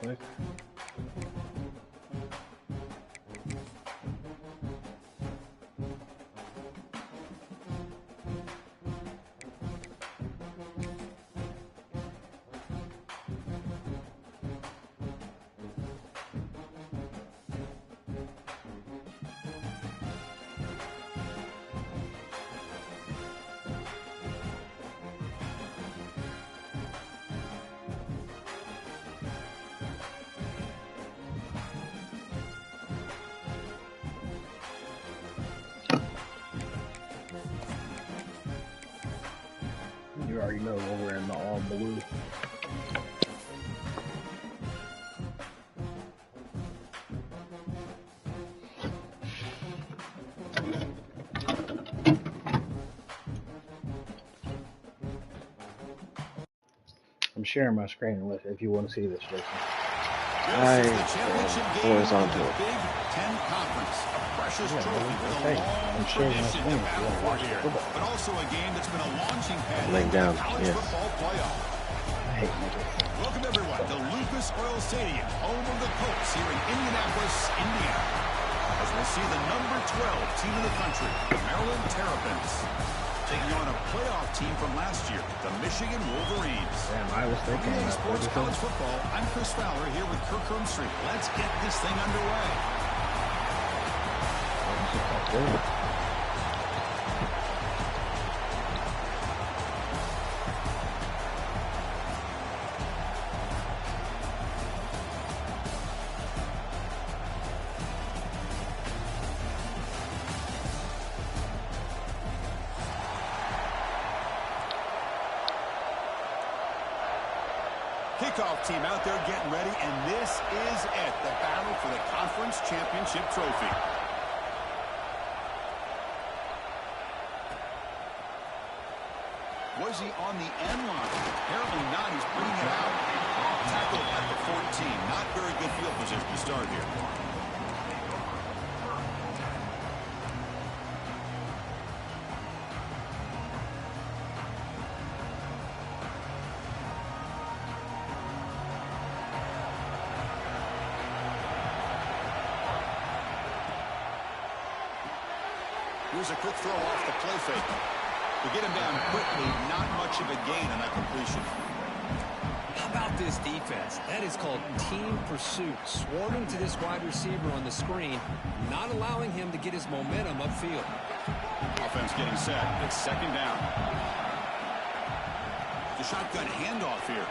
quick. You already know when we're in the all blue. I'm sharing my screen if you want to see this, Jason. Horizontal. Big 10 Conference, a precious Yeah, trophy with a okay. long I'm sharing my tradition screen to if you battle want to for watch the here, football. but also a game that's been a launching pad Laying into down, the college yes. football playoff. I hate niggas. Welcome everyone to Lucas Oil Stadium, home of the Colts here in Indianapolis, Indiana. As we'll see the number 12 team in the country, the Maryland Terrapins, taking on a playoff team from last year, the Michigan Wolverines. Damn, I was thinking EA about Sports College Football, I'm Chris Fowler here with Kirk Hermstreet. Let's get this thing underway. Kickoff team out there getting ready, and this is it, the battle for the conference championship trophy. Was he on the end line? Apparently not. He's bringing it out. Tackled at the 14. Not very good field position to start here. Here's a quick throw off the play fake. To get him down quickly, not much of a gain on that completion. How about this defense? That is called team pursuit. Swarming to this wide receiver on the screen, not allowing him to get his momentum upfield. Offense getting set. It's second down. The shotgun handoff here.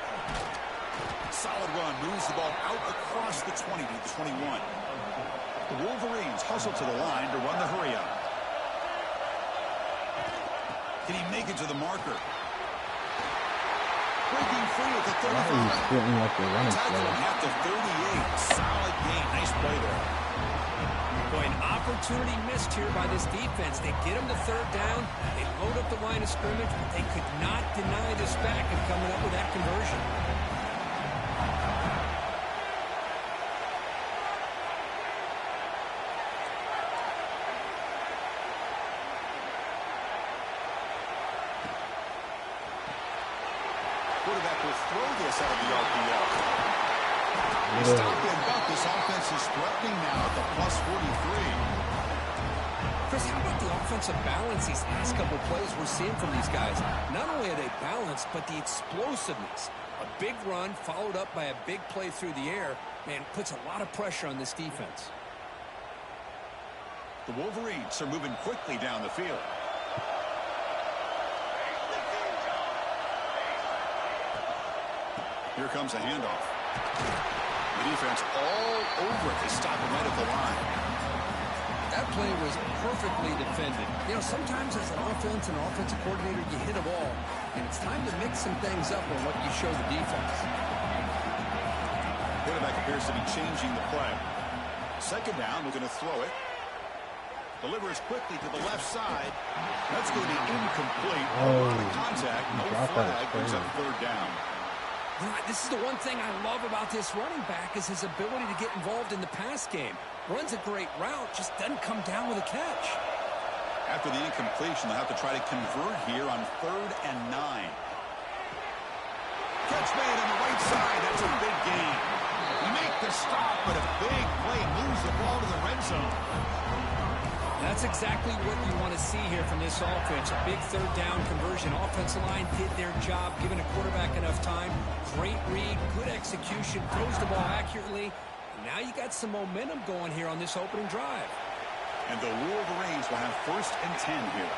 Solid run. Moves the ball out across the 20 to the 21. The Wolverines hustle to the line to run the hurry up. Can he make it to the marker? Breaking free at the 35. Tackle him at the 38. Solid gain. Nice play there. Boy, an opportunity missed here by this defense. They get him to third down. They load up the line of scrimmage, but they could not deny this back and coming up with that conversion. Quarterback will throw this out of the RPO. Stop and buck. This offense is threatening now at the plus 43. Chris, how about the offensive balance these last couple of plays we're seeing from these guys? Not only are they balanced, but the explosiveness. A big run followed up by a big play through the air, man, puts a lot of pressure on this defense. The Wolverines are moving quickly down the field. Here comes a handoff. The defense all over it. They stop him right at the line. That play was perfectly defended. You know, sometimes as an offensive coordinator, you hit a ball, and it's time to mix some things up on what you show the defense. Quarterback appears to be changing the play. Second down, we're going to throw it. Delivers quickly to the left side. That's going to be incomplete. Contact, no flag, brings up third down. This is the one thing I love about this running back is his ability to get involved in the pass game. Runs a great route, just doesn't come down with a catch. After the incompletion, they'll have to try to convert here on 3rd and 9. Catch made on the right side. That's a big gain. He make the stop, but a big play moves the ball to the red zone. That's exactly what you want to see here from this offense. A big third down conversion. Offensive line did their job, giving a quarterback enough time. Great read, good execution, throws the ball accurately. Now you got some momentum going here on this opening drive. And the Wolverines will have 1st and 10 here.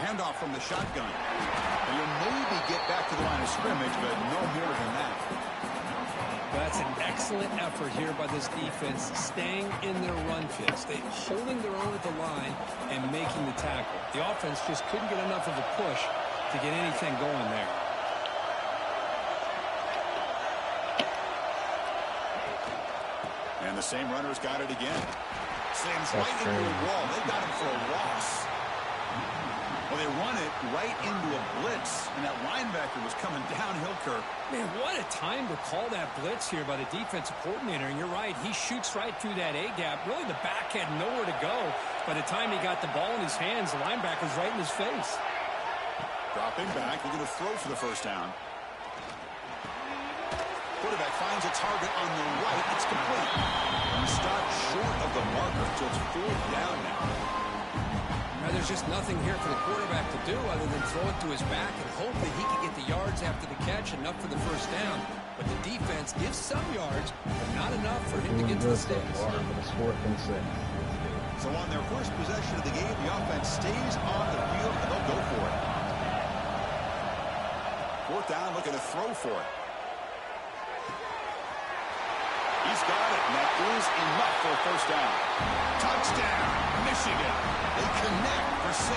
Handoff from the shotgun. And you'll maybe get back to the line of scrimmage, but no more than that. That's an excellent effort here by this defense, staying in their run fits. They holding their own at the line and making the tackle. The offense just couldn't get enough of a push to get anything going there. And the same runner's got it again. Slams right into a wall. They got him for a loss. Well, they run it right into a blitz, and that linebacker was coming downhill, Kirk. Man, what a time to call that blitz here by the defensive coordinator. And you're right, he shoots right through that A-gap. Really, the back had nowhere to go. By the time he got the ball in his hands, the linebacker's right in his face. Dropping back, they're going to throw for the 1st down. Quarterback finds a target on the right. It's complete. He stopped short of the marker, so it's 4th down now. Now, there's just nothing here for the quarterback to do other than throw it to his back and hope that he can get the yards after the catch, enough for the 1st down. But the defense gives some yards, but not enough for him to get to the sticks. For this 4th and 6. So on their first possession of the game, the offense stays on the field, and they'll go for it. 4th down, looking to throw for it. He's got it, and that is enough for a 1st down. Touchdown, Michigan. They connect for 6.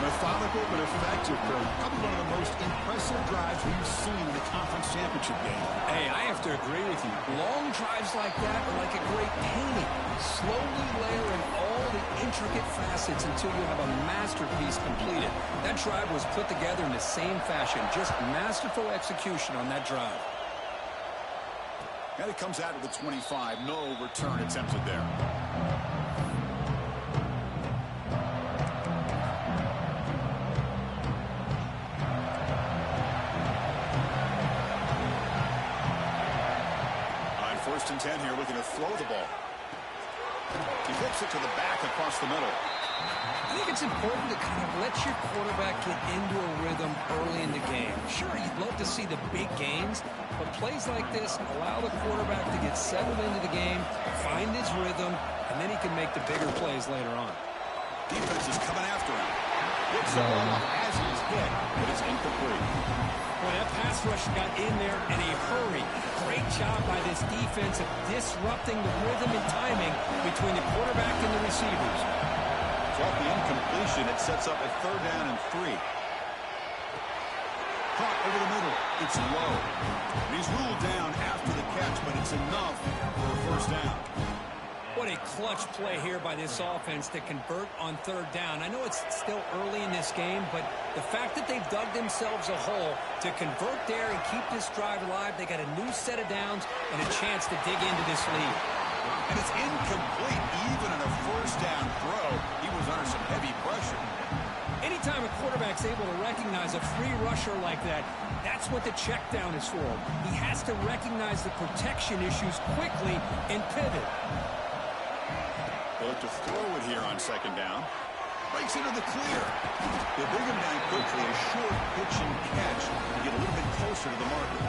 Methodical but effective, Kirk. Probably one of the most impressive drives we've seen in the conference championship game. Hey, I have to agree with you. Long drives like that are like a great painting. Slowly layering all the intricate facets until you have a masterpiece completed. That drive was put together in the same fashion. Just masterful execution on that drive. And it comes out of the 25. No return attempted there. On 1st and 10 here, looking to throw the ball. He flips it to the back across the middle. I think it's important to kind of let your quarterback get into a rhythm early in the game. Sure, you'd love to see the big gains, but plays like this allow the quarterback to get settled into the game, find his rhythm, and then he can make the bigger plays later on. Defense is coming after him. Hits the ball as he's hit, but it's incomplete. Boy, that pass rush got in there in a hurry. Great job by this defense of disrupting the rhythm and timing between the quarterback and the receivers. So off the incompletion, it sets up a 3rd down and 3. Caught over the middle. It's low. He's ruled down after the catch, but it's enough for a 1st down. What a clutch play here by this offense to convert on 3rd down. I know it's still early in this game, but the fact that they've dug themselves a hole to convert there and keep this drive alive, they got a new set of downs and a chance to dig into this lead. And it's incomplete. Even in a 1st down throw, he was under some heavy pressure. Anytime a quarterback's able to recognize a free rusher like that, that's what the check down is for. He has to recognize the protection issues quickly and pivot. They look to throw it here on 2nd down. Breaks into the clear. They bring him down quickly. A short pitch and catch to get a little bit closer to the marker.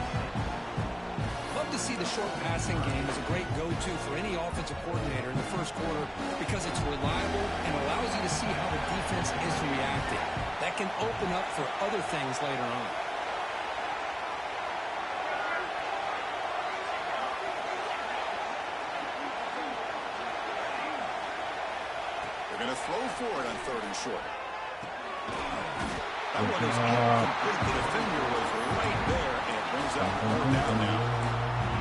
Love to see the short passing game as a great go-to for any offensive coordinator in the 1st quarter because it's reliable and allows you to see how the defense is reacting. That can open up for other things later on. They're going to throw for it on 3rd and short. That one is incomplete. The defender was right there, and it brings up 3rd down now.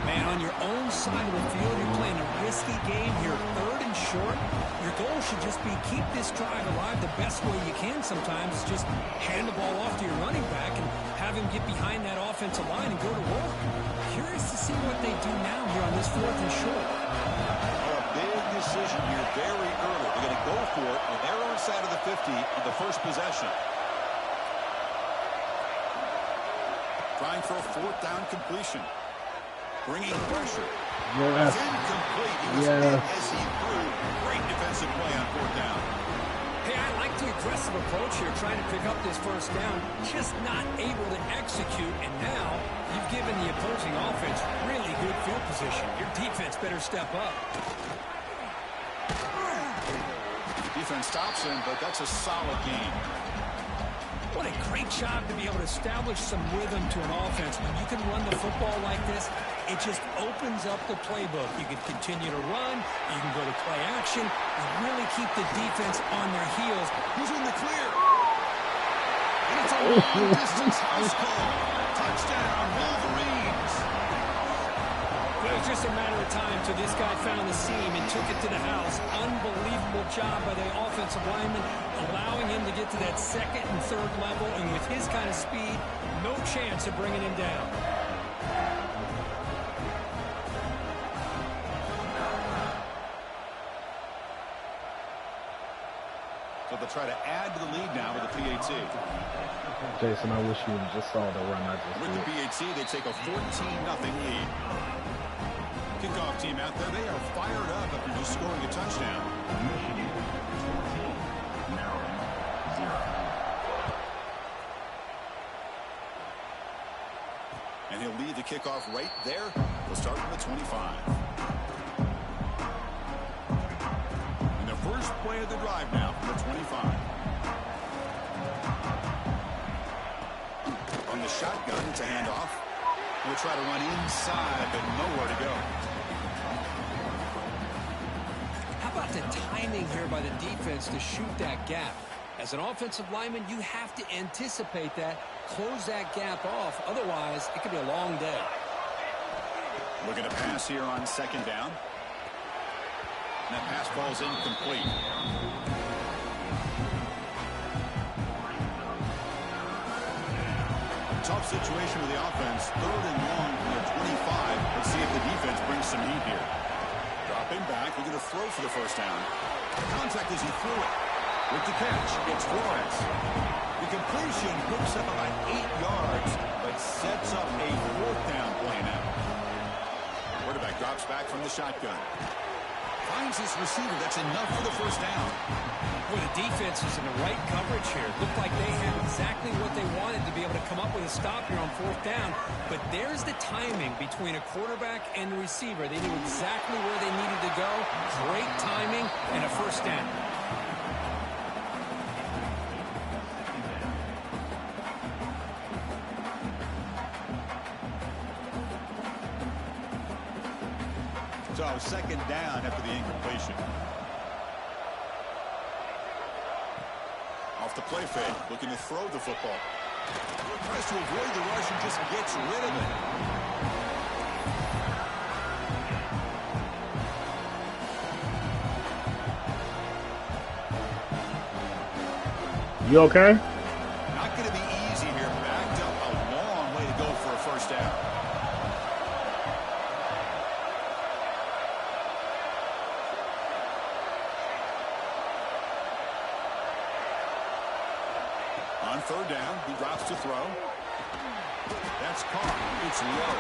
Man, on your own side of the field, you're playing a risky game here. 3rd and short. Your goal should just be keep this drive alive the best way you can sometimes. Is just hand the ball off to your running back and have him get behind that offensive line and go to work. Curious to see what they do now here on this 4th and short. A big decision here very early. They're going to go for it on their own side of the 50 on the 1st possession. Trying for a 4th down completion. Bringing pressure. Yes. Incomplete. He was Yes. hit as he threw. Great defensive play on 4th down. Hey, I like the aggressive approach here, trying to pick up this 1st down, just not able to execute, and now you've given the opposing offense really good field position. Your defense better step up. Defense stops him, but that's a solid game. What a great job to be able to establish some rhythm to an offense. When you can run the football like this, it just opens up the playbook. You can continue to run, you can go to play action, and really keep the defense on their heels. Who's in the clear? And it's a long-distance house call. Touchdown, Wolverines. It was just a matter of time till this guy found the seam and took it to the house. Unbelievable job by the offensive lineman, allowing him to get to that 2nd and 3rd level, and with his kind of speed, no chance of bringing him down. So they'll try to add to the lead now with the PAT. Jason, I wish you just saw the run I just With the did. PAT, they take a 14-0 lead. Kickoff team out there, they are fired up after just scoring a touchdown. Michigan 14, Maryland 0. And he'll lead the kickoff right there. We'll start from the 25. And the first play of the drive now from the 25. On the shotgun, it's a handoff. We'll try to run inside, but nowhere to go. How about the timing here by the defense to shoot that gap? As an offensive lineman, you have to anticipate that, close that gap off. Otherwise, it could be a long day. Looking to pass here on 2nd down. And that pass falls incomplete. Tough situation with the offense. 3rd and long from the 25. Let's see if the defense brings some heat here. Dropping back. We're going to throw for the 1st down. Contact as he threw it. With the catch, it's Flores. The completion picks up about 8 yards, but sets up a 4th down play now. Quarterback drops back from the shotgun. Finds his receiver. That's enough for the 1st down. Well, the defense is in the right coverage here. Looked like they had exactly what they wanted to be able to come up with a stop here on 4th down. But there's the timing between a quarterback and the receiver. They knew exactly where they needed to go. Great timing and a 1st down. So 2nd down after the incompletion. Off the play fake, looking to throw the football. Tries to avoid the rush and just gets rid of it. You okay? Not going to be easy here. Backed up a long way to go for a 1st down. On 3rd down, he drops to throw. That's caught. It's low.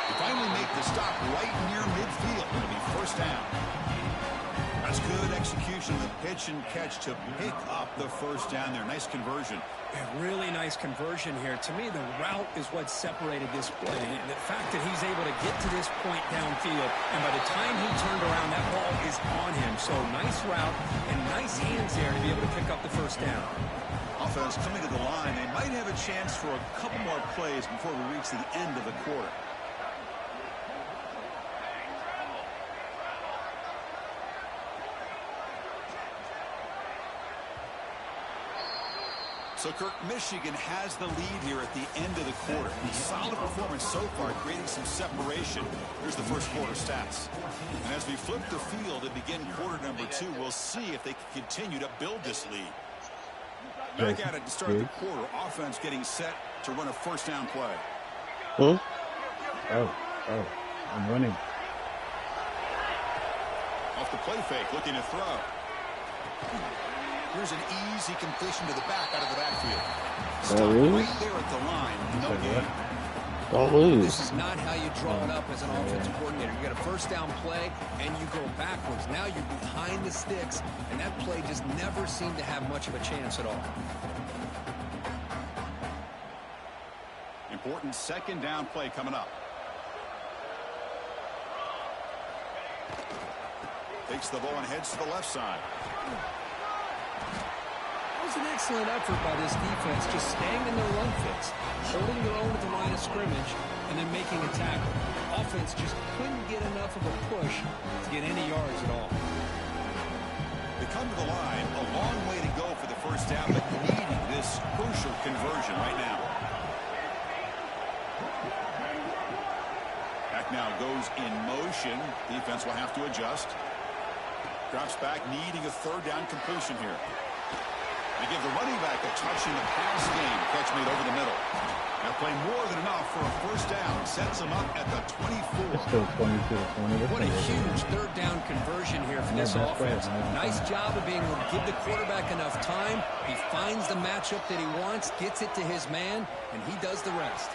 They finally make the stop right near midfield. It'll be 1st down. That's good execution of the pitch and catch to pick up the 1st down there. Nice conversion. A really nice conversion here. To me, the route is what separated this play. And the fact that he's able to get to this point downfield, and by the time he turned around, that ball is on him. So nice route and nice hands there to be able to pick up the 1st down. Offense coming to the line. They might have a chance for a couple more plays before we reach the end of the quarter. So, Kirk, Michigan has the lead here at the end of the quarter. Solid performance so far, creating some separation. Here's the first quarter stats. And as we flip the field and begin quarter number 2, we'll see if they can continue to build this lead. Back at it to start the quarter. Offense getting set to run a 1st down play. Oh, I'm running. Off the play fake, looking to throw. Here's an easy completion to the back out of the backfield. Stop right there at the line. No gain. Don't lose. This is not how you draw it up as an offensive coordinator. You got a first down play, and you go backwards. Now you're behind the sticks, and that play just never seemed to have much of a chance at all. Important second down play coming up. Takes the ball and heads to the left side. It was an excellent effort by this defense, just staying in their run fits, holding their own at the line of scrimmage, and then making a tackle. Offense just couldn't get enough of a push to get any yards at all. They come to the line, a long way to go for the first down, but needing this crucial conversion right now. Back now goes in motion. Defense will have to adjust. Drops back, needing a third down completion here. They give the running back a touch in the pass game. Catch made over the middle. Now play more than enough for a first down. Sets them up at the 24. It's still 22-20. What a huge third down conversion here for this offense. Nice job of being able to give the quarterback enough time. He finds the matchup that he wants, gets it to his man, and he does the rest.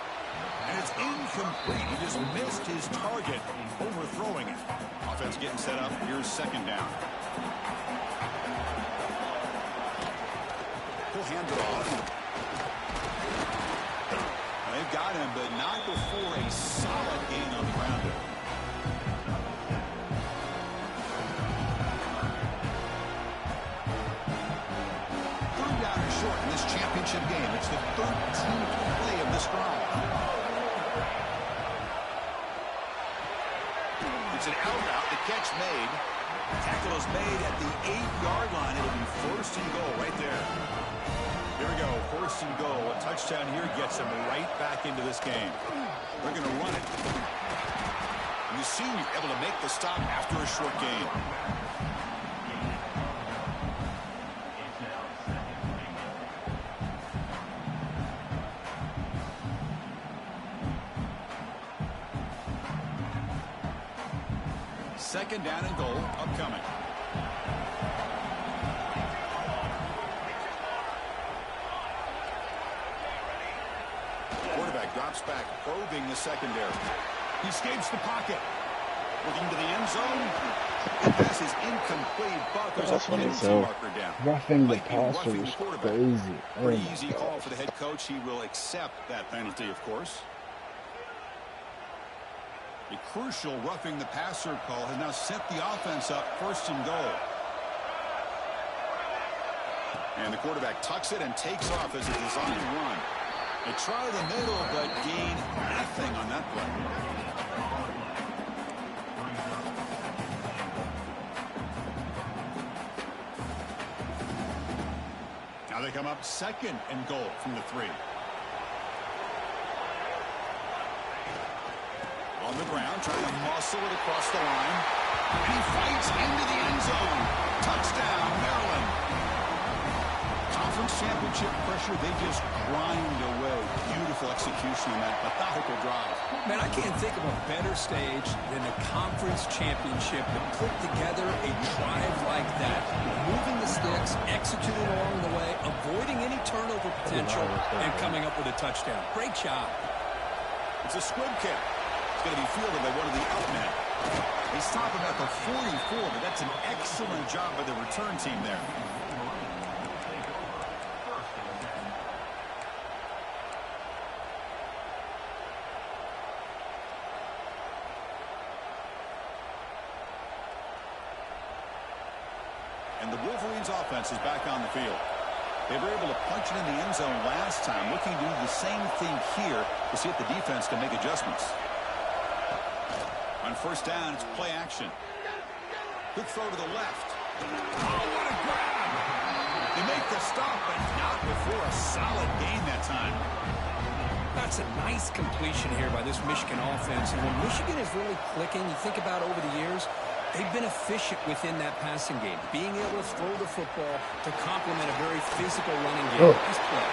And it's incomplete. He just missed his target, overthrowing it. Offense getting set up. Here's second down. He'll hand it off. They've got him, but not before a solid gain on the ground. Third down and short in this championship game. It's the 13th play of this drive. It's an out route. The catch made. Tackle is made at the 8-yard line. It'll be first and goal right there. Here we go. First and goal. A touchdown here gets them right back into this game. They're going to run it. And the senior able to make the stop after a short gain. Second down and goal upcoming. Quarterback drops back, probing the secondary. He escapes the pocket. Looking to the end zone. Pass is incomplete, but there's a penalty marker down. Roughing the passer was crazy. Pretty easy call for the head coach. He will accept that penalty, of course. A crucial roughing the passer call has now set the offense up first and goal. And the quarterback tucks it and takes off as a design run. They try the middle, but gain nothing on that play. Now they come up second and goal from the 3. On the ground, trying to muscle it across the line. And he fights into the end zone. Touchdown, Maryland. Conference championship pressure, they just grind away. Beautiful execution on that methodical drive. Man, I can't think of a better stage than the conference championship to put together a drive like that. Moving the sticks, executing along the way, avoiding any turnover potential, and coming up with a touchdown. Great job. It's a squib kick. Going to be fielded by one of the up men. They stop him at the 44, but that's an excellent job by the return team there. And the Wolverines offense is back on the field. They were able to punch it in the end zone last time, looking to do the same thing here to see if the defense can make adjustments. On first down, it's play action. Good throw to the left. Oh, what a grab! They make the stop, but not before a solid gain that time. That's a nice completion here by this Michigan offense. And when Michigan is really clicking, you think about over the years, they've been efficient within that passing game, being able to throw the football to complement a very physical running game. Nice play.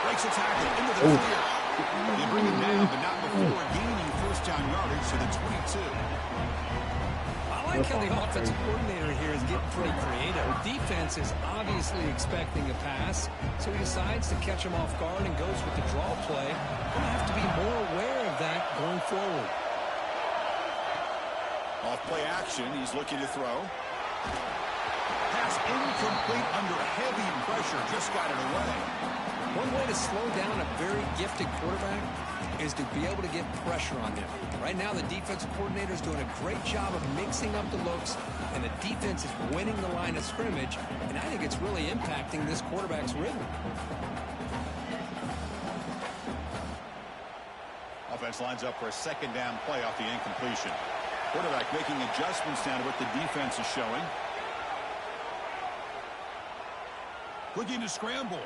Breaks a tackle into the clear. They bring it down, but not before gaining first down yardage to the 22. I like how the offensive coordinator here is getting pretty creative. The defense is obviously expecting a pass, so he decides to catch him off guard and goes with the draw play. Going to have to be more aware of that going forward. Off play action, he's looking to throw. Pass incomplete under heavy pressure, just got it away. One way to slow down a very gifted quarterback is to be able to get pressure on them. Right now, the defensive coordinator is doing a great job of mixing up the looks, and the defense is winning the line of scrimmage, and I think it's really impacting this quarterback's rhythm. Offense lines up for a second down play off the incompletion. Quarterback making adjustments down to what the defense is showing. Looking to scramble.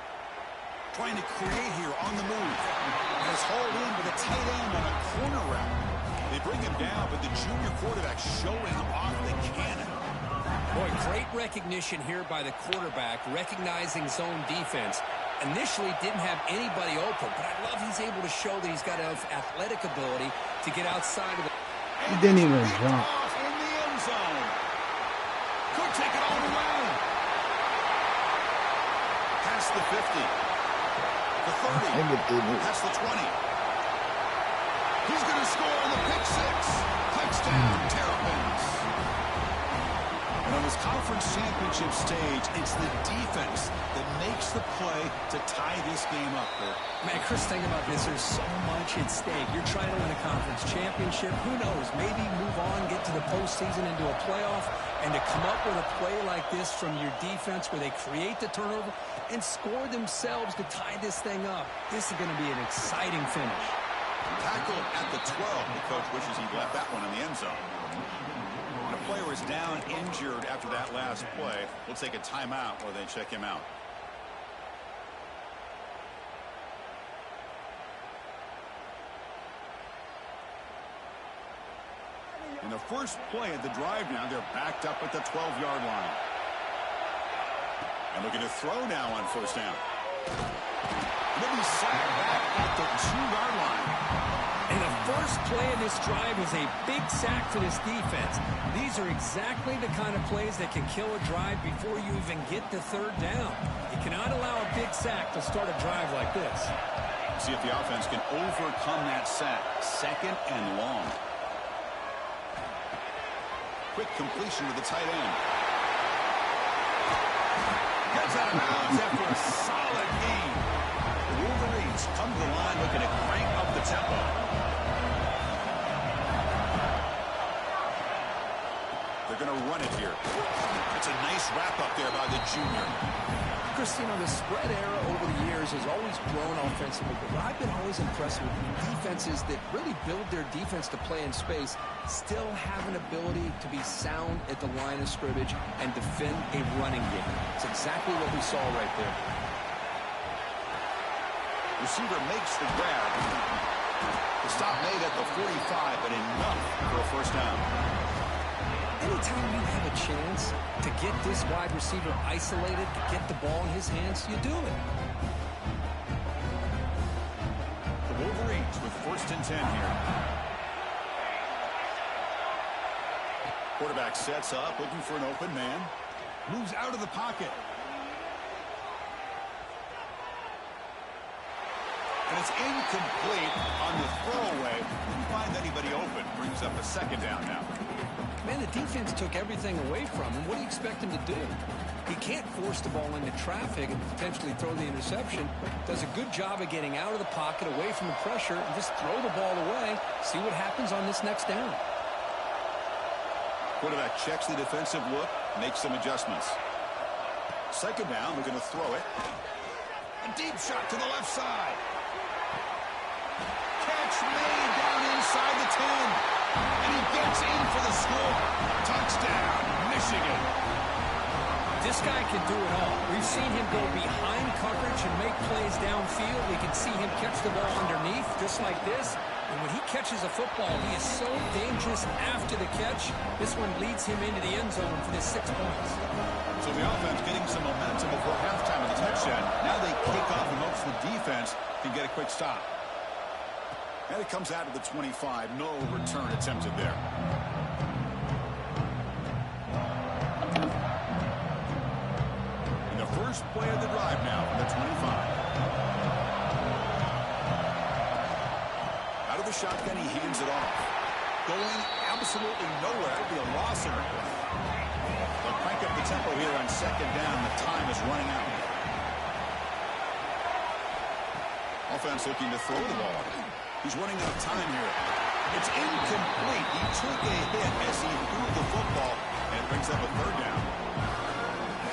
Trying to create here on the move. Has hauled in with a tight end on a corner route. They bring him down, but the junior quarterback showing off the cannon. Boy, great recognition here by the quarterback, recognizing zone defense. Initially didn't have anybody open, but I love he's able to show that he's got enough athletic ability to get outside of the... He didn't even jump. Off in the end zone. Could take it all the way. Past the 50. The 30. Past the 20. He's going to score on the pick six. Touchdown, Terrapins. And on this conference championship stage, it's the defense that makes the play to tie this game up. Man, Chris, think about this. There's so much at stake. You're trying to win a conference championship. Who knows? Maybe move on, get to the postseason, into a playoff, and to come up with a play like this from your defense where they create the turnover and score themselves to tie this thing up. This is going to be an exciting finish. Tackled at the 12. The coach wishes he'd left that one in the end zone. The player is down injured after that last play. We'll take a timeout while they check him out. In the first play of the drive now, they're backed up at the 12-yard line. And looking to throw now on first down. They'll be sacked back at the 2-yard line. And the first play of this drive is a big sack for this defense. These are exactly the kind of plays that can kill a drive before you even get the third down. You cannot allow a big sack to start a drive like this. See if the offense can overcome that sack. Second and long. Quick completion to the tight end. Gets out of bounds after a solid game. The Wolverines come to the line looking to crank up the tempo. They're going to run it here. It's a nice wrap-up there by the junior. Chris, you know, the spread era over the years has always grown offensively, but I've been always impressed with defenses that really build their defense to play in space, still have an ability to be sound at the line of scrimmage and defend a running game. It's exactly what we saw right there. Receiver makes the grab. The stop made at the 45, but enough for a first down. Anytime you have a chance to get this wide receiver isolated, to get the ball in his hands, you do it. The Wolverines with first and 10 here. Quarterback sets up, looking for an open man. Moves out of the pocket. And it's incomplete on the throwaway. Didn't find anybody open. Brings up a second down now. Man, the defense took everything away from him. What do you expect him to do? He can't force the ball into traffic and potentially throw the interception. Does a good job of getting out of the pocket, away from the pressure, and just throw the ball away. See what happens on this next down. Quarterback checks the defensive look, makes some adjustments. Second down, they're going to throw it. A deep shot to the left side. Catch made down inside the 10. And he gets in for the score. Touchdown, Michigan. This guy can do it all. We've seen him go behind coverage and make plays downfield. We can see him catch the ball underneath, just like this. And when he catches a football, he is so dangerous after the catch. This one leads him into the end zone for the 6 points. So the offense getting some momentum before halftime of the touchdown. Now they kick off and hopes the defense can get a quick stop. And it comes out of the 25. No return attempted there. In the first play of the drive now from the 25. Out of the shotgun, he hands it off. Going absolutely nowhere. It'll be a loss in it. They'll crank up the tempo here on second down. The time is running out. Offense looking to throw the ball. He's running out of time here. It's incomplete. He took a hit as he threw the football, and it brings up a third down.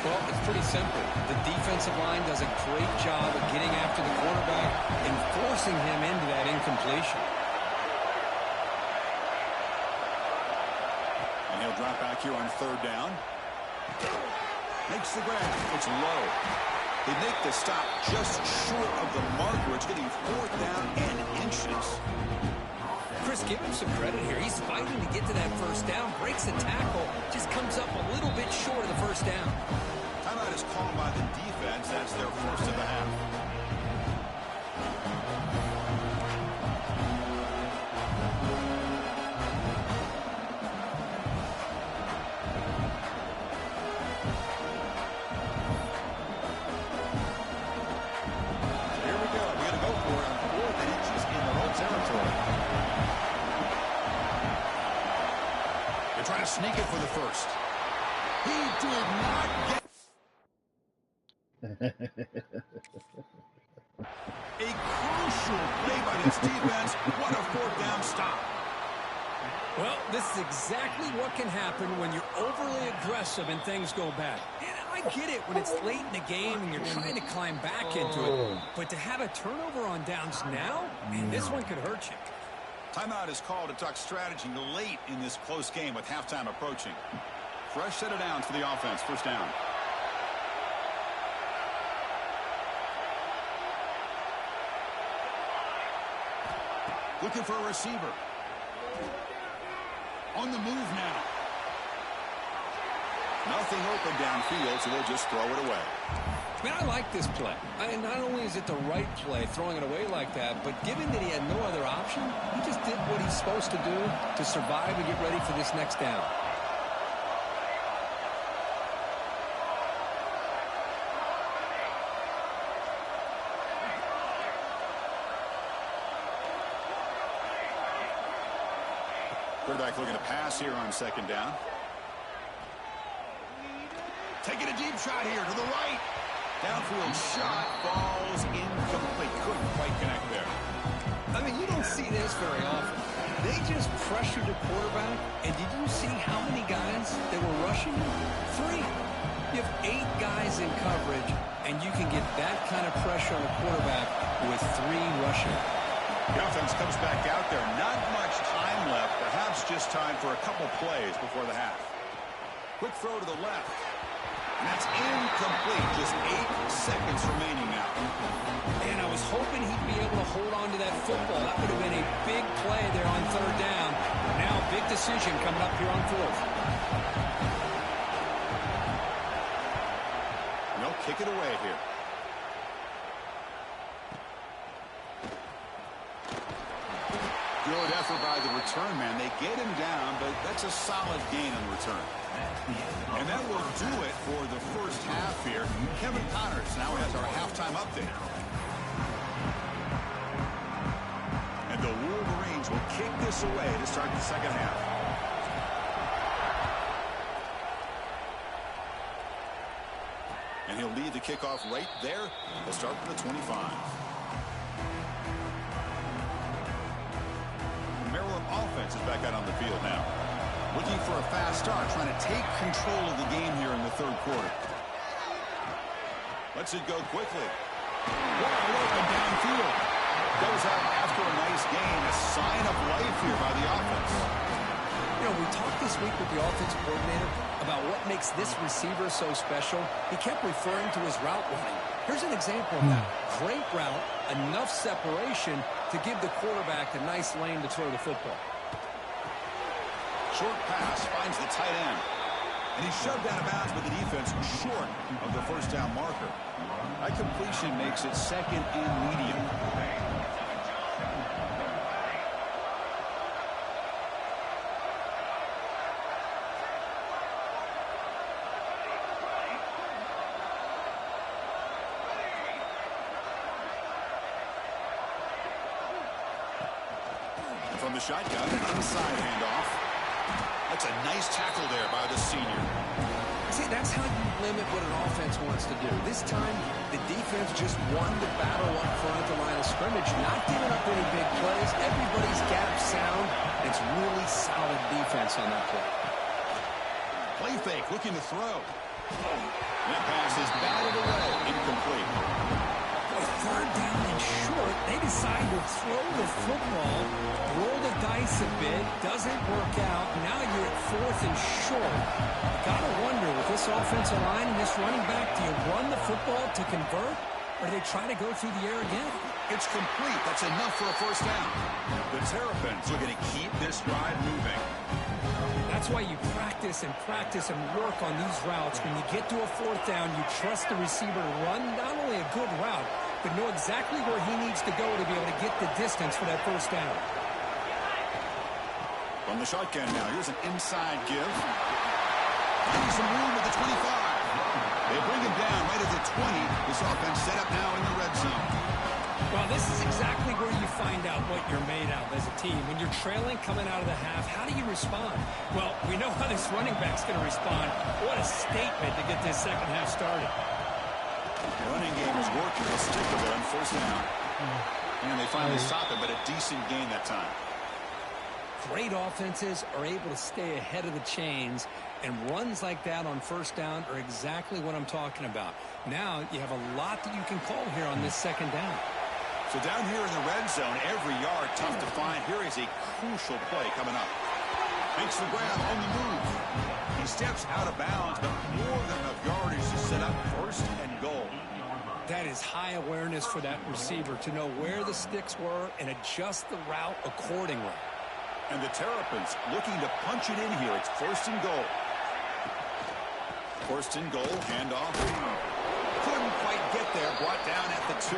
Well, it's pretty simple. The defensive line does a great job of getting after the quarterback and forcing him into that incompletion. And he'll drop back here on third down. Makes the grab. It's low. They make the stop just short of the marker. It's getting fourth down and inches. Chris, give him some credit here. He's fighting to get to that first down, breaks the tackle, just comes up a little bit short of the first down. Timeout is called by the defense. That's their first of the half. Here we go. We're going to go for it on fourth and inches in their own territory. They're trying to sneak it for the first. He did not get a crucial play by this defense. What a fourth down stop. Well, this is exactly what can happen when you're overly aggressive and things go bad. And I get it when it's late in the game and you're trying to climb back into it. But to have a turnover on downs now, man, this one could hurt you. Timeout is called to talk strategy late in this close game with halftime approaching. Fresh set of downs for the offense. First down. Looking for a receiver. On the move now. Nothing open downfield, so they'll just throw it away. Man, I like this play. Not only is it the right play, throwing it away like that, but given that he had no other option, he just did what he's supposed to do to survive and get ready for this next down. Quarterback looking to pass here on second down. Taking a deep shot here to the right. Downfield shot falls incomplete. Couldn't quite connect there. I mean, you don't see this very often. They just pressured the quarterback, and did you see how many guys they were rushing? 3. You have 8 guys in coverage, and you can get that kind of pressure on a quarterback with 3 rushing. The offense comes back out there. Not much time left. Perhaps just time for a couple plays before the half. Quick throw to the left. And that's incomplete. Just 8 seconds remaining now. And I was hoping he'd be able to hold on to that football. That would have been a big play there on third down. Now a big decision coming up here on fourth. And they'll kick it away here. Good effort by the return man. They get him down, but that's a solid gain on the return. And that will do it for the first half here. Kevin Connors now has our halftime update. And the Wolverines will kick this away to start the second half. And he'll lead the kickoff right there. They'll start from the 25. Maryland offense is back out on the field now. Looking for a fast start, trying to take control of the game here in the third quarter. Lets it go quickly. Wide open downfield. Goes out after a nice gain. A sign of life here by the offense. You know, we talked this week with the offensive coordinator about what makes this receiver so special. He kept referring to his route running. Here's an example of that. Great route, enough separation to give the quarterback a nice lane to throw the football. Short pass finds the tight end. And he's shoved out of bounds with the defense short of the first down marker. That completion makes it second and medium. the shotgun, inside handoff. That's a nice tackle there by the senior. See, that's how you limit what an offense wants to do. This time, the defense just won the battle up front at the line of scrimmage, not giving up any big plays. Everybody's gap sound. It's really solid defense on that play. Play fake, looking to throw. That pass is batted away, incomplete. Third down and short, they decide to throw the football, roll the dice a bit, doesn't work out. Now you're at 4th and short. Gotta wonder, with this offensive line and this running back, do you run the football to convert, or do they try to go through the air again? It's complete. That's enough for a first down. The Terrapins are going to keep this drive moving. That's why you practice and work on these routes. When you get to a 4th down, you trust the receiver to run not only a good route, but know exactly where he needs to go to be able to get the distance for that first down. From the shotgun now, here's an inside give. Finding some room at the 25. They bring him down right at the 20. This offense set up now in the red zone. Well, this is exactly where you find out what you're made of as a team. When you're trailing coming out of the half, how do you respond? Well, we know how this running back's going to respond. What a statement to get this second half started. The running game is working. They'll stick with it on first down. And they finally stop it, but a decent gain that time. Great offenses are able to stay ahead of the chains, and runs like that on first down are exactly what I'm talking about. Now you have a lot that you can call here on this second down. So down here in the red zone, every yard tough to find. Here is a crucial play coming up. Makes the grab on the move. He steps out of bounds, but more than enough yardage to set up first and goal. That is high awareness for that receiver to know where the sticks were and adjust the route accordingly. And the Terrapins looking to punch it in here. It's first and goal. First and goal, handoff. Couldn't quite get there, brought down at the 2.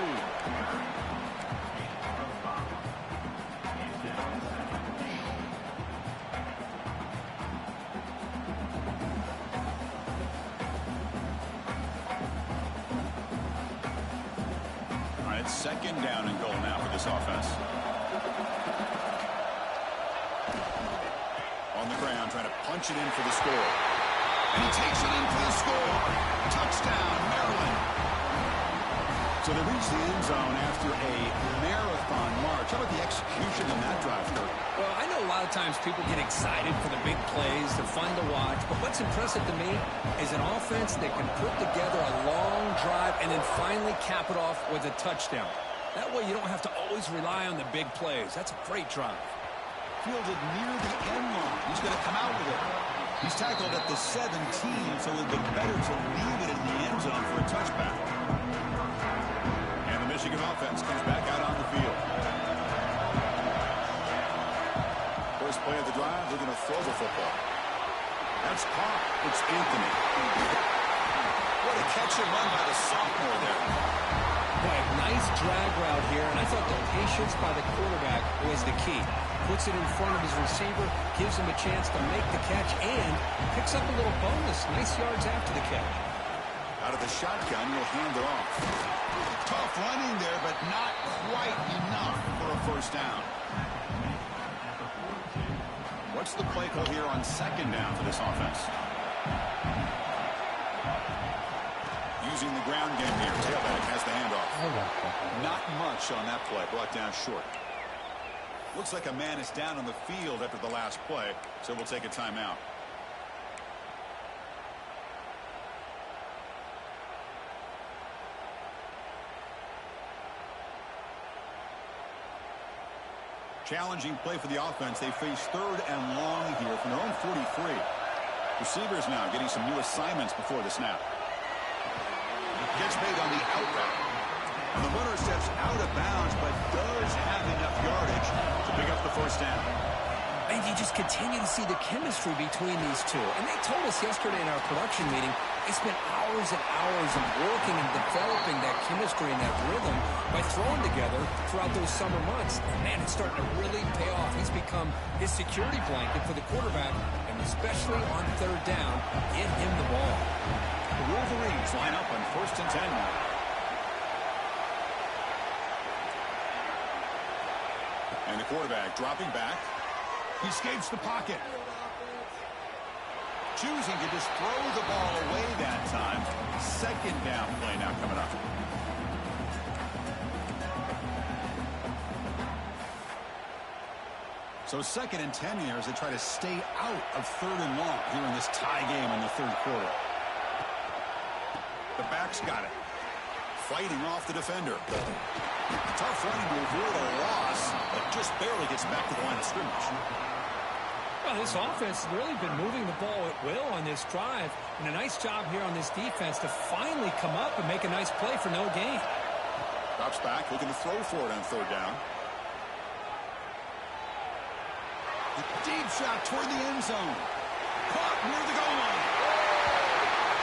All right, second down and goal now for this offense. On the ground, trying to punch it in for the score. And he takes it in for the score. Touchdown, Maryland. So they reach the end zone after a marathon march. How about the execution in that drive, Kurt? Well, I know a lot of times people get excited for the big plays. They're fun to watch. But what's impressive to me is an offense that can put together a long drive and then finally cap it off with a touchdown. That way you don't have to always rely on the big plays. That's a great drive. Fielded near the end line. He's going to come out with it. He's tackled at the 17, so it'd be better to leave it in the end zone for a touchback. And the Michigan offense comes back out on the field. First play of the drive, they're going to throw the football. That's caught. It's Anthony. What a catch and run by the sophomore there. Boy, nice drag route here, and I thought the patience by the quarterback was the key. Puts it in front of his receiver, gives him a chance to make the catch, and picks up a little bonus. Nice yards after the catch. Out of the shotgun, he'll hand it off. Tough running there, but not quite enough for a first down. What's the play call here on second down for this offense? Using the ground game here. Tailback has the handoff. Not much on that play. Brought down short. Looks like a man is down on the field after the last play, so we'll take a timeout. Challenging play for the offense. They face third and long here from their own 43. Receivers now getting some new assignments before the snap. Gets made on the out route. And the runner steps out of bounds, but does have enough yardage to pick up the first down. And you just continue to see the chemistry between these two. And they told us yesterday in our production meeting, they spent hours and hours of working and developing that chemistry and that rhythm by throwing together throughout those summer months. And man, it's starting to really pay off. He's become his security blanket for the quarterback, and especially on third down, get him the ball. The Wolverines line up on first and 10 now. And the quarterback dropping back. He escapes the pocket. Choosing to just throw the ball away that time. Second down play now coming up. So 2nd and 10 here as they try to stay out of 3rd and long here in this tie game in the 3rd quarter. The back's got it. Fighting off the defender. Tough running to avoid a loss, but just barely gets back to the line of scrimmage. Well, this offense has really been moving the ball at will on this drive, and a nice job here on this defense to finally come up and make a nice play for no gain. Drops back, looking to throw for it on 3rd down. A deep shot toward the end zone. Caught near the goal line.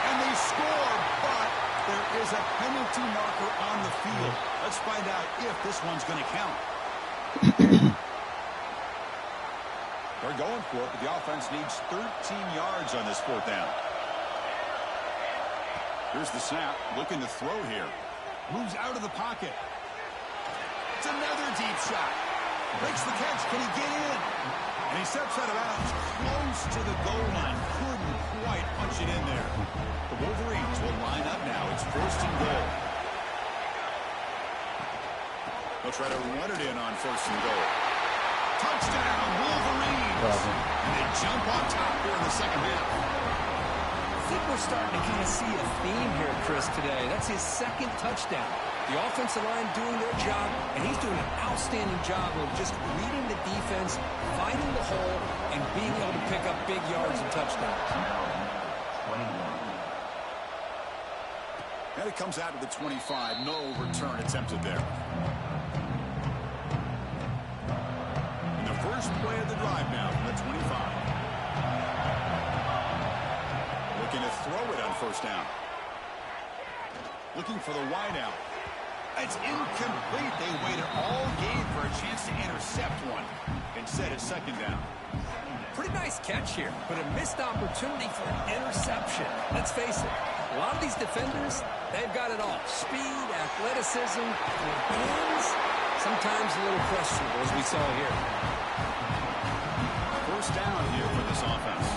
And they score, but there is a penalty marker on the field. Let's find out if this one's going to count. They're going for it, but the offense needs 13 yards on this 4th down. Here's the snap, looking to throw here. Moves out of the pocket. It's another deep shot. Makes the catch. Can he get in? And he steps out of bounds close to the goal line. Couldn't quite punch it in there. The Wolverines will line up now. It's 1st and goal. They'll try to run it in on 1st and goal. Touchdown, Wolverines. And they jump on top here in the 2nd half. I think we're starting to kind of see a theme here, Chris, today. That's his 2nd touchdown. The offensive line doing their job, and he's doing an outstanding job of just reading the defense, finding the hole, and being able to pick up big yards and touchdowns. And it comes out to the 25. No return attempted there. And the first play of the drive now from the 25. Looking to throw it on 1st down. Looking for the wideout. It's incomplete. They waited all game for a chance to intercept one. Instead, it's 2nd down. Pretty nice catch here, but a missed opportunity for an interception. Let's face it, a lot of these defenders, they've got it all. Speed, athleticism, their hands, sometimes a little questionable, as we saw here. 1st down here for this offense.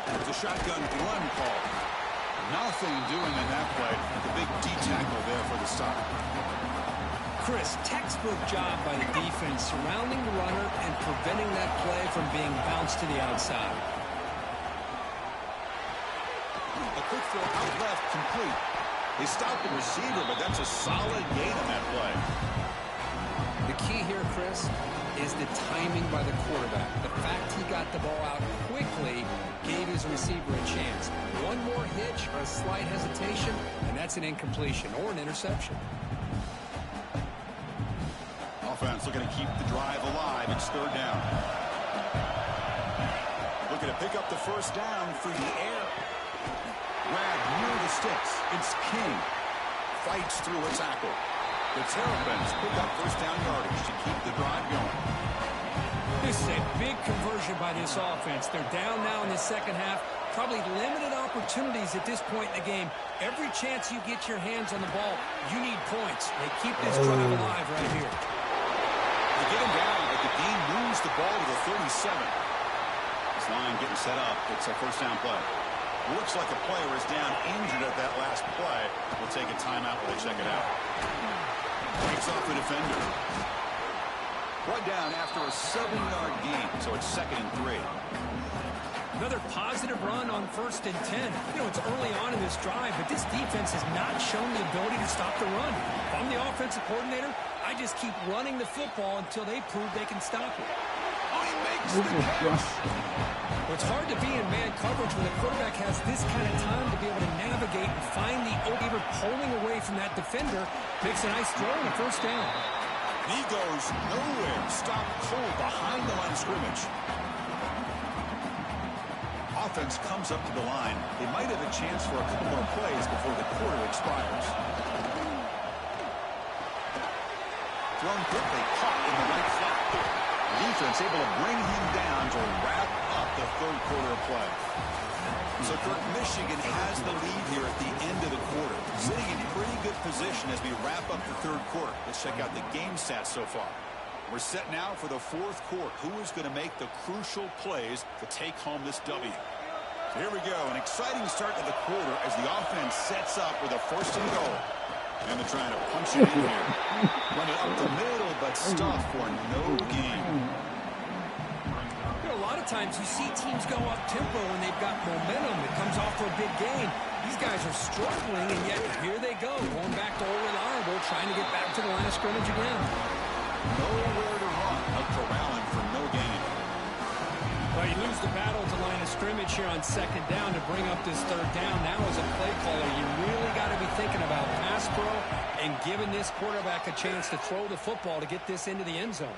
It's a shotgun run call. Nothing doing in that play. The big D tackle there for the stop. Chris, textbook job by the defense surrounding the runner and preventing that play from being bounced to the outside. A quick throw out left, complete. They stopped the receiver, but that's a solid gain on that play. The key here, Chris, is the timing by the quarterback. The fact he got the ball out quickly gave his receiver a chance. One more hitch or a slight hesitation, and that's an incompletion or an interception. Offense looking to keep the drive alive. It's 3rd down. Looking to pick up the 1st down through the air. Grab near the sticks. It's King. Fights through a tackle. The Terrapins pick up 1st down yardage to keep the drive going. This is a big conversion by this offense. They're down now in the 2nd half. Probably limited opportunities at this point in the game. Every chance you get your hands on the ball, you need points. They keep this drive alive right here. They get him down, but the Dean moves the ball to the 37. This line getting set up. It's a 1st down play. Looks like a player is down injured at that last play. We'll take a timeout while they check it out. Breaks off the defender. Brought down after a 7-yard gain, so it's 2nd and 3. Another positive run on 1st and 10. You know, it's early on in this drive, but this defense has not shown the ability to stop the run. If I'm the offensive coordinator, I just keep running the football until they prove they can stop it. Oh, he makes the catch. Well, it's hard to be in man coverage when the quarterback has this kind of time to be able to navigate and find the receiver pulling away from that defender. Makes a nice throw on the 1st down. He goes nowhere. Stopped cold behind the line of scrimmage. Offense comes up to the line. They might have a chance for a couple more plays before the quarter expires. Thrown quickly, caught in the right flat. Defense able to bring him down to wrap up the 3rd quarter of play. So, Kirk, Michigan has the lead here at the end of the quarter. Sitting in pretty good position as we wrap up the third quarter. Let's check out the game stats so far. We're set now for the fourth quarter. Who is going to make the crucial plays to take home this W? So here we go. An exciting start to the quarter as the offense sets up with a first and goal. And they're trying to punch it in here. Run it up the middle, but stuff for no gain. A lot of times you see teams go up tempo when they've got momentum. It comes off for a big gain. These guys are struggling, and yet here they go, going back to old reliable, trying to get back to the line of scrimmage again. Nowhere to run, up corralling for no gain. Well, you lose the battle at the line of scrimmage here on second down to bring up this third down. Now as a play caller, you really got to be thinking about pass pro and giving this quarterback a chance to throw the football to get this into the end zone.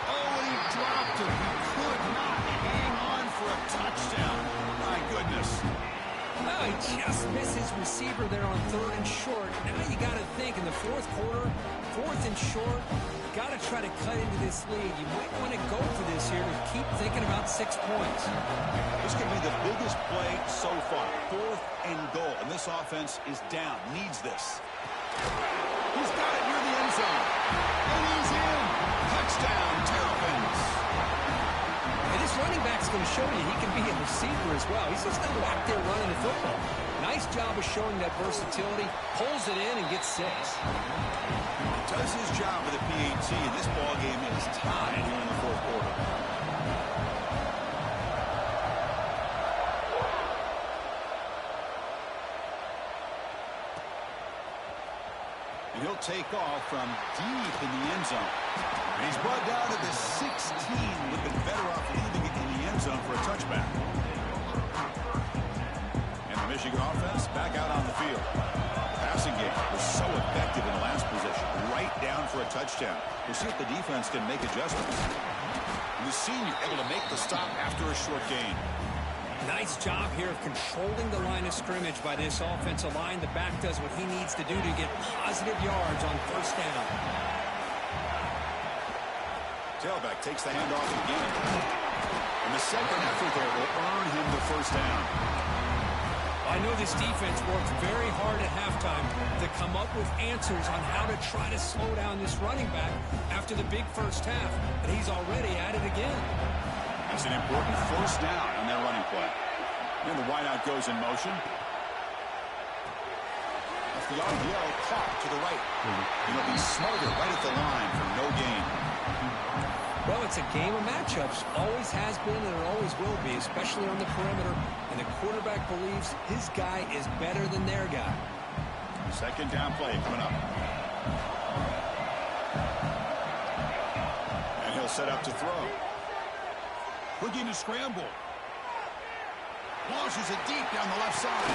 Oh, and he dropped him. He could not hang on for a touchdown. My goodness. Well, he just missed his receiver there on third and short. Now you got to think in the fourth quarter, fourth and short, got to try to cut into this lead. You might want to go for this here to keep thinking about 6 points. This could be the biggest play so far. Fourth and goal. And this offense is down. Needs this. He's got it near the end zone. And he's in. Touchdown, Terrapins. And this running back's going to show you he can be a receiver as well. He's just not back there running the football. Nice job of showing that versatility. Pulls it in and gets 6. Does his job with the PAT, and this ball game is tied here in the fourth quarter. And he'll take off from deep in the end zone. And he's brought down to the 16. Would have been better off leaving it in the end zone for a touchback. And the Michigan offense back out on the field. Passing game was so effective in the last possession. Right down for a touchdown. We'll see if the defense can make adjustments. And the senior able to make the stop after a short gain. Nice job here of controlling the line of scrimmage by this offensive line. The back does what he needs to do to get positive yards on first down. Tailback takes the handoff again. And the second effort there will earn him the first down. I know this defense worked very hard at halftime to come up with answers on how to try to slow down this running back after the big first half. And he's already at it again. That's an important first down on their running play. And the wideout goes in motion. Off the RPO, caught to the right. And he'll be smothered right at the line for no gain. Well, it's a game of matchups. Always has been and it always will be, especially on the perimeter. And the quarterback believes his guy is better than their guy. Second down play coming up. And he'll set up to throw. Looking to scramble. Launches it deep down the left side.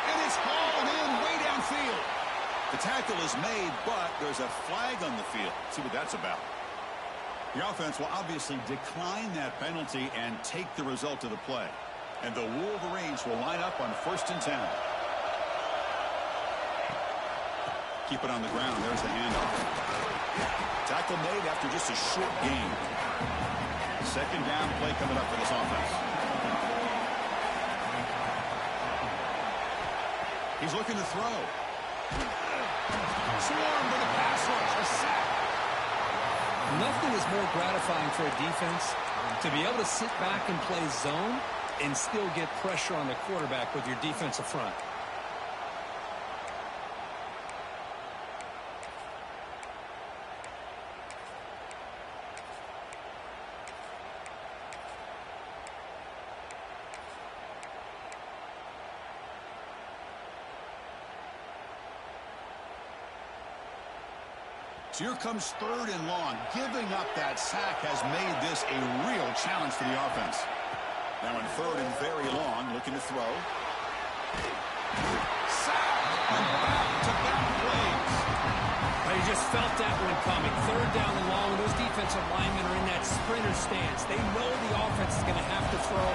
And it's hauled in way downfield. The tackle is made, but there's a flag on the field. Let's see what that's about. The offense will obviously decline that penalty and take the result of the play. And the Wolverines will line up on 1st and 10. Keep it on the ground. There's the handoff. Tackle made after just a short gain. Second down play coming up for this offense. He's looking to throw. Swarmed with a pass rush. A sack. Nothing is more gratifying for a defense to be able to sit back and play zone and still get pressure on the quarterback with your defensive front. So here comes 3rd and long. Giving up that sack has made this a real challenge for the offense. Now in 3rd and very long, looking to throw. Sack and back-to-back plays. Well, you just felt that one coming. 3rd down and long. Those defensive linemen are in that sprinter stance. They know the offense is going to have to throw.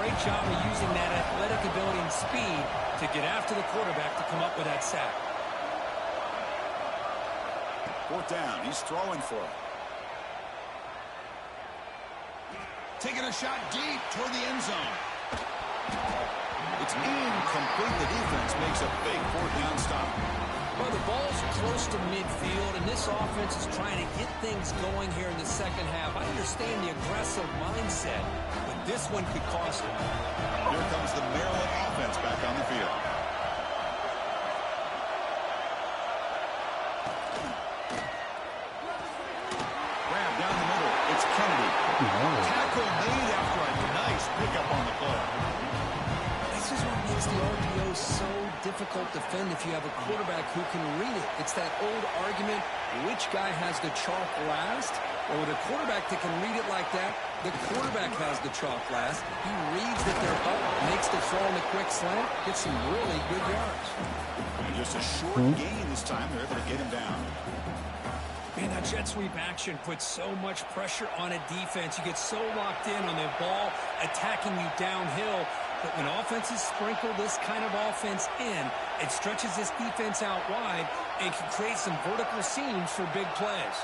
Great job of using that athletic ability and speed to get after the quarterback to come up with that sack. 4th down. He's throwing for it. Taking a shot deep toward the end zone. It's incomplete. The defense makes a big fourth down stop. Well, the ball's close to midfield, and this offense is trying to get things going here in the second half. I understand the aggressive mindset, but this one could cost them. Here comes the Maryland offense back on the field. Grab down the middle. It's Kennedy. Tackle made after a nice pickup on the play. This is what makes the RPO so difficult to defend if you have a quarterback who can read it. It's that old argument, which guy has the chalk last? Or with a quarterback that can read it like that, the quarterback has the chalk last. He reads that they're up, makes the throw on the quick slant, gets some really good yards. And just a short gain this time. They're able to get him down. Man, that jet sweep action puts so much pressure on a defense. You get so locked in on the ball attacking you downhill. But when offenses sprinkle this kind of offense in, it stretches this defense out wide and can create some vertical seams for big plays.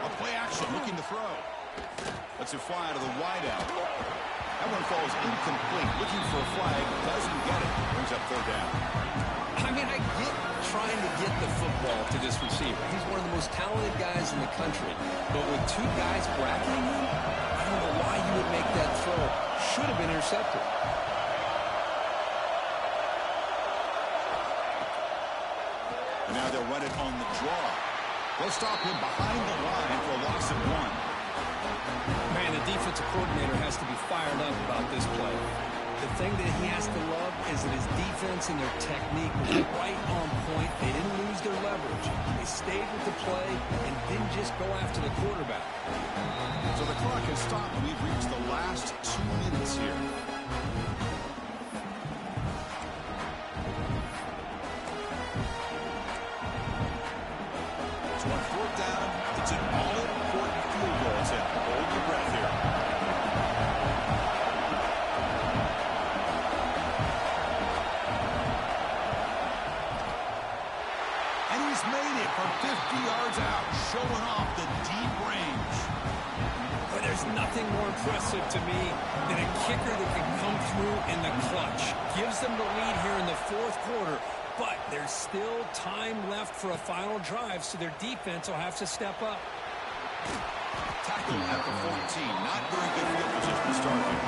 A play action, looking to throw. Lets it fly to the wideout. That one falls incomplete. Looking for a flag, doesn't get it. Brings up third down. I mean, I get trying to get the football to this receiver. He's one of the most talented guys in the country. But with two guys bracketing him, I don't know why you would make that throw. Should have been intercepted. And now they'll run it on the draw. They'll stop him behind the line for a loss of one. Man, the defensive coordinator has to be fired up about this play. The thing that he has to love is that his defense and their technique was right on point. They didn't lose their leverage. They stayed with the play and didn't just go after the quarterback. So the clock has stopped. We've reached the last 2 minutes here. So on fourth down, it's an all-important field goal attempt. Hold your breath here. And he's made it from 50 yards out, showing off the deep range. But there's nothing more impressive to me than a kicker that can come through in the clutch. Gives them the lead here in the fourth quarter, but there's still time left for a final drive, so their defense will have to step up. Tackle at the 14. Not very good field position to start here.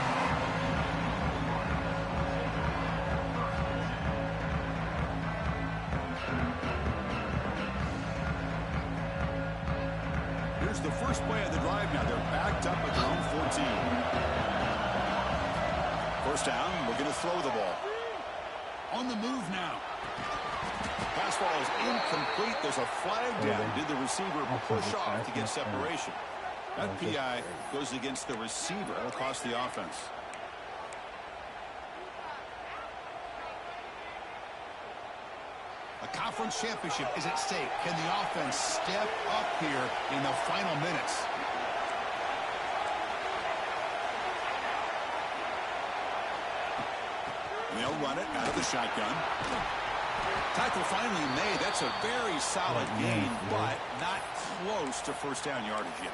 Here's the first play of the drive now. They're backed up at their own 14. First down, we're going to throw the ball. On the move now. Pass ball is incomplete. There's a flag down. Did the receiver push off to get separation? That PI goes against the receiver. That'll cost the offense. A conference championship is at stake. Can the offense step up here in the final minutes? They'll run it out of the shotgun. Tackle finally made. That's a very solid gain, but not close to first down yardage yet.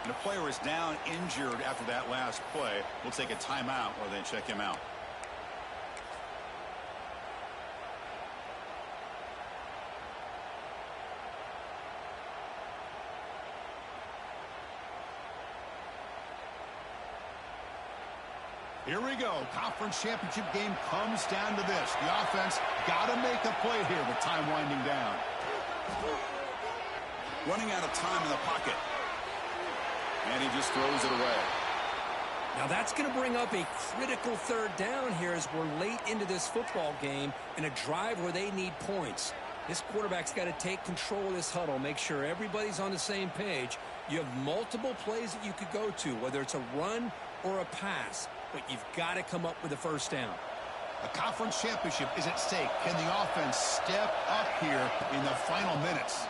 And the player is down injured after that last play. We'll take a timeout or then check him out. Here we go. Conference championship game comes down to this. The offense got to make a play here with time winding down. Running out of time in the pocket. And he just throws it away. Now that's going to bring up a critical third down here as we're late into this football game in a drive where they need points. This quarterback's got to take control of this huddle, make sure everybody's on the same page. You have multiple plays that you could go to, whether it's a run or a pass, but you've got to come up with a first down. A conference championship is at stake. Can the offense step up here in the final minutes?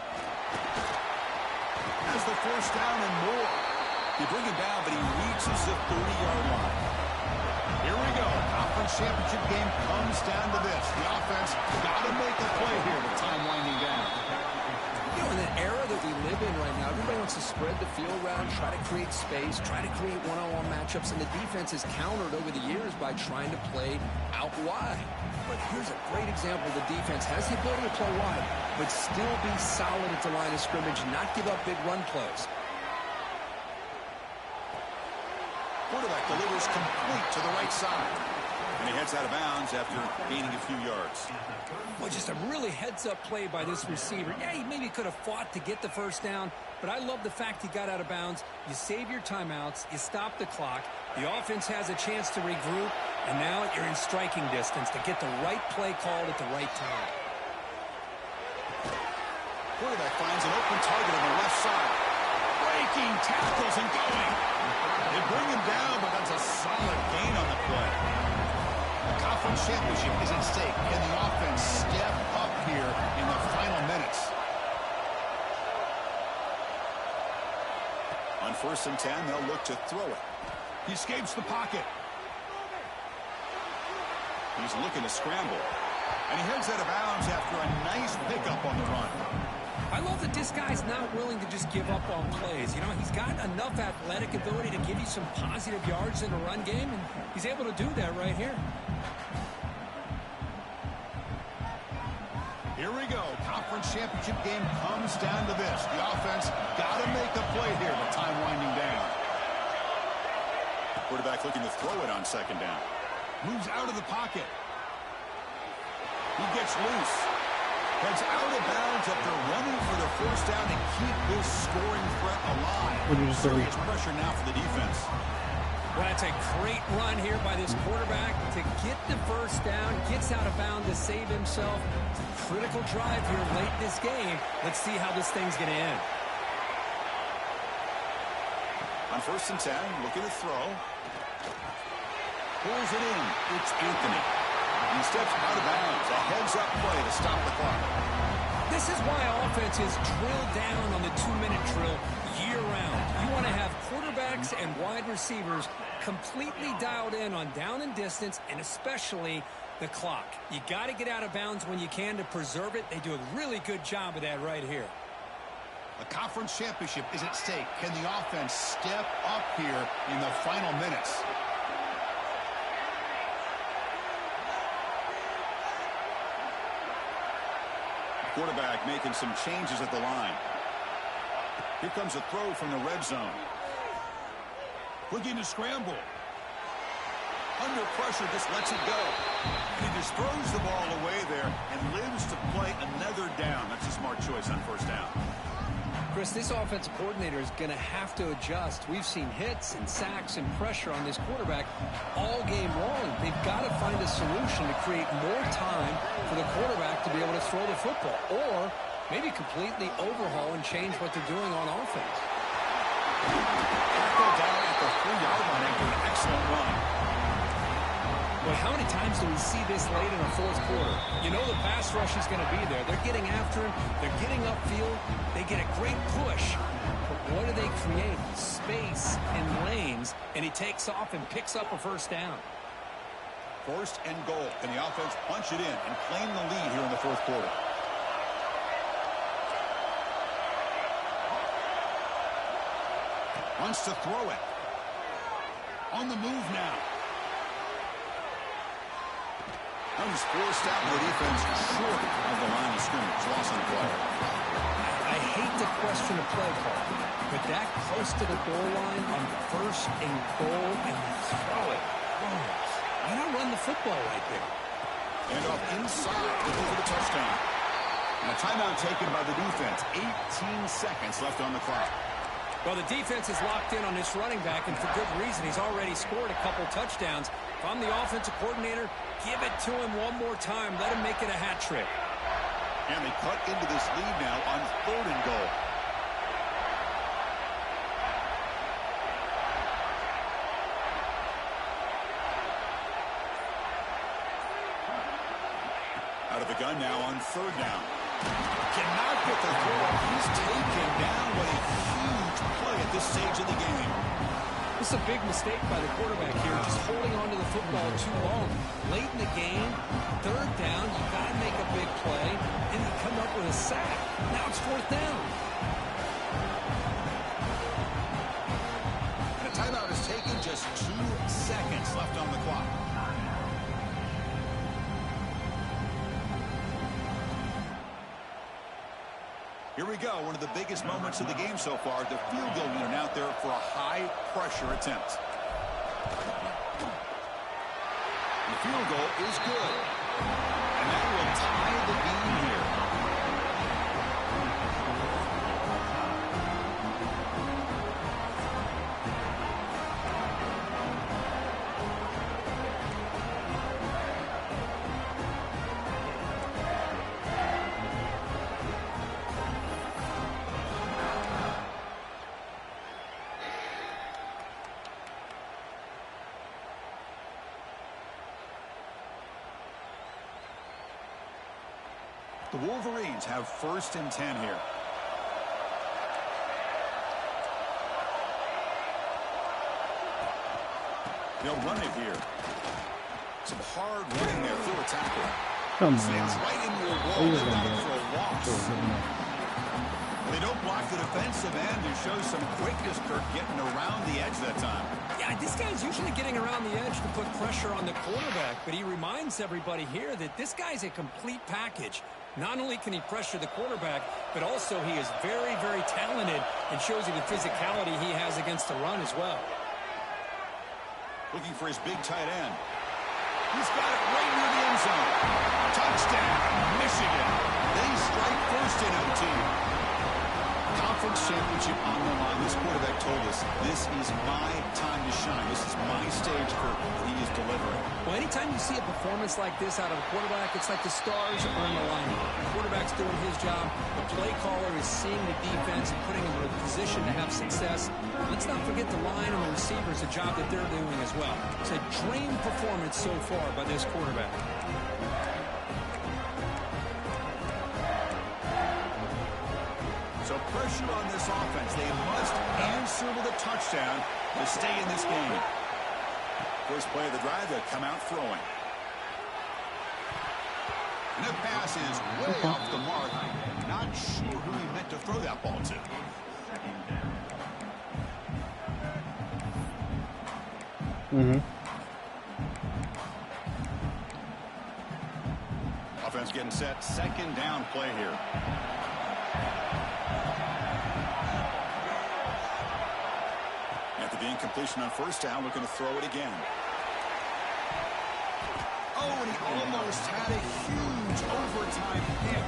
Has the first down and more. You bring him down, but he reaches the 30-yard line. Here we go. conference championship game comes down to this. The offense got to make a play here with time winding down. You know, in the era that we live in right now, everybody wants to spread the field around, try to create space, try to create one-on-one matchups, and the defense has countered over the years by trying to play out wide. But here's a great example. The defense has the ability to play wide, but still be solid at the line of scrimmage, not give up big run plays. Quarterback delivers complete to the right side. And he heads out of bounds after gaining a few yards. Well, just a really heads-up play by this receiver. Yeah, he maybe could have fought to get the first down, but I love the fact he got out of bounds. You save your timeouts, you stop the clock, the offense has a chance to regroup, and now you're in striking distance to get the right play called at the right time. Quarterback finds an open target on the left side. Breaking tackles and going. They bring him down, but that's a solid gain on the play. The conference championship is at stake. Can the offense step up here in the final minutes? On 1st and 10, they'll look to throw it. He escapes the pocket. He's looking to scramble. And he heads out of bounds after a nice pickup on the run. I love that this guy's not willing to just give up on plays. You know, he's got enough athletic ability to give you some positive yards in a run game, and he's able to do that right here. Here we go. Conference championship game comes down to this. The offense got to make a play here with time winding down. Quarterback looking to throw it on 2nd down. Moves out of the pocket. He gets loose. Heads out of bounds after running for the 1st down to keep this scoring threat alive. Serious pressure now for the defense. Well, that's a great run here by this quarterback to get the 1st down, gets out of bounds to save himself. It's a critical drive here late in this game. Let's see how this thing's going to end. On 1st and 10, looking to throw. Pulls it in. It's Anthony. He steps out of bounds. A heads-up play to stop the clock. This is why offense is drilled down on the 2-minute drill year-round. You want to have quarterbacks and wide receivers completely dialed in on down and distance, and especially the clock. You got to get out of bounds when you can to preserve it. They do a really good job of that right here. A conference championship is at stake. Can the offense step up here in the final minutes? Quarterback making some changes at the line. Here comes a throw from the red zone. Looking to scramble. Under pressure, just lets it go. He just throws the ball away there and lives to play another down. That's a smart choice on 1st down. Chris, this offensive coordinator is going to have to adjust. We've seen hits and sacks and pressure on this quarterback all game long. They've got to find a solution to create more time for the quarterback to be able to throw the football, or maybe completely overhaul and change what they're doing on offense. Tackle down at the 3-yard line after an excellent run. Well, how many times do we see this late in the 4th quarter? You know the pass rush is going to be there. They're getting after him. They're getting upfield. They get a great push. But what do they create? Space and lanes, and he takes off and picks up a 1st down. 1st and goal. Can the offense punch it in and claim the lead here in the 4th quarter? Wants to throw it. On the move now. Now he's forced out by the defense short of the line of scrimmage. Loss on play. I hate to question a play call, but that close to the goal line on 1st and goal, and you throw it. Oh, why not run the football right there? And off inside, looking for the touchdown. And a timeout taken by the defense. 18 seconds left on the clock. Well, the defense is locked in on this running back, and for good reason. He's already scored a couple touchdowns. If I'm the offensive coordinator, give it to him one more time. Let him make it a hat trick. And they cut into this lead now on 3rd and goal. Out of the gun now on 3rd down. Cannot get the throw. He's taken down. What a huge play at this stage of the game. This is a big mistake by the quarterback here, just holding on to the football too long. Late in the game, third down, you got to make a big play, and you come up with a sack. Now it's fourth down. And a timeout is taken, just 2 seconds left on the clock. Here we go, one of the biggest moments of the game so far. The field goal unit out there for a high-pressure attempt. The field goal is good. And that will tie the game here. The Wolverines have 1st and 10 here. They'll run it here. Some hard running there through a tackle. Come Slams on. right into a wall. They're down for a loss. They don't block the defensive end and show some quickness, Kirk, getting around the edge that time. Yeah, this guy's usually getting around the edge to put pressure on the quarterback, but he reminds everybody here that this guy's a complete package. Not only can he pressure the quarterback, but also he is very, very talented and shows you the physicality he has against the run as well. Looking for his big tight end. He's got it right near the end zone. Touchdown, Michigan. They strike first in OT. Conference championship on the line. This quarterback told us, this is my time to shine. This is my stage, Kirk. He is delivering. Well, anytime you see a performance like this out of a quarterback, it's like the stars are in alignment. The quarterback's doing his job. The play caller is seeing the defense and putting them in a position to have success. Let's not forget the line and the receivers, a job that they're doing as well. It's a dream performance so far by this quarterback. So pressure on this offense. They must answer with a touchdown to stay in this game. First play of the drive, they'll come out throwing. And the pass is way off the mark. Not sure who he meant to throw that ball to. Offense getting set. 2nd down play here. After the incompletion on 1st down, looking to throw it again. Oh, and he almost had a huge overtime pick.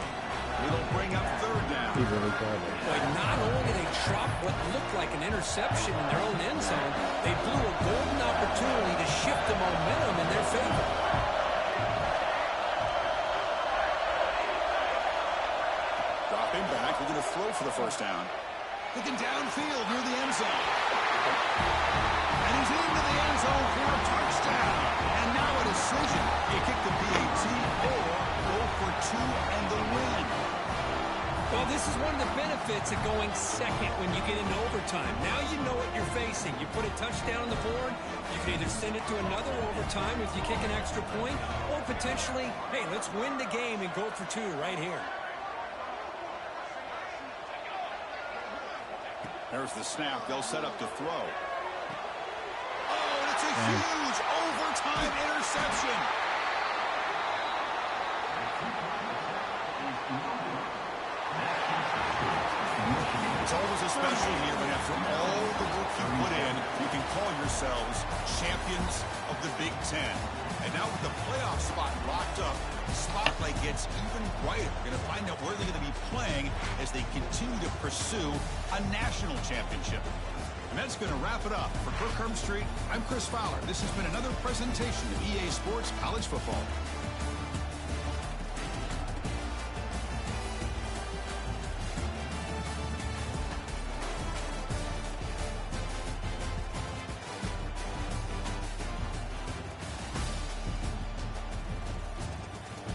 It'll bring up 3rd down. He really got it. Boy, not only did they drop what looked like an interception in their own end zone, they blew a golden opportunity to shift the momentum in their favor. Dropping back, we're going to throw for the 1st down. Looking downfield near the end zone. And he's into the end zone for a touchdown. And now a decision. You kick the PAT or go for 2 and the win. Well, this is one of the benefits of going second when you get into overtime. Now you know what you're facing. You put a touchdown on the board, you can either send it to another overtime if you kick an extra point, or potentially, hey, let's win the game and go for 2 right here. There's the snap. They'll set up to throw. Oh, and it's a huge overtime interception. It's always a special year, but after all the work you put in, you can call yourselves champions of the Big Ten. And now with the playoff spot locked up, the spotlight gets even brighter. We're going to find out where they're going to be playing as they continue to pursue a national championship. And that's going to wrap it up. For Kirk Street, I'm Chris Fowler. This has been another presentation of EA Sports College Football.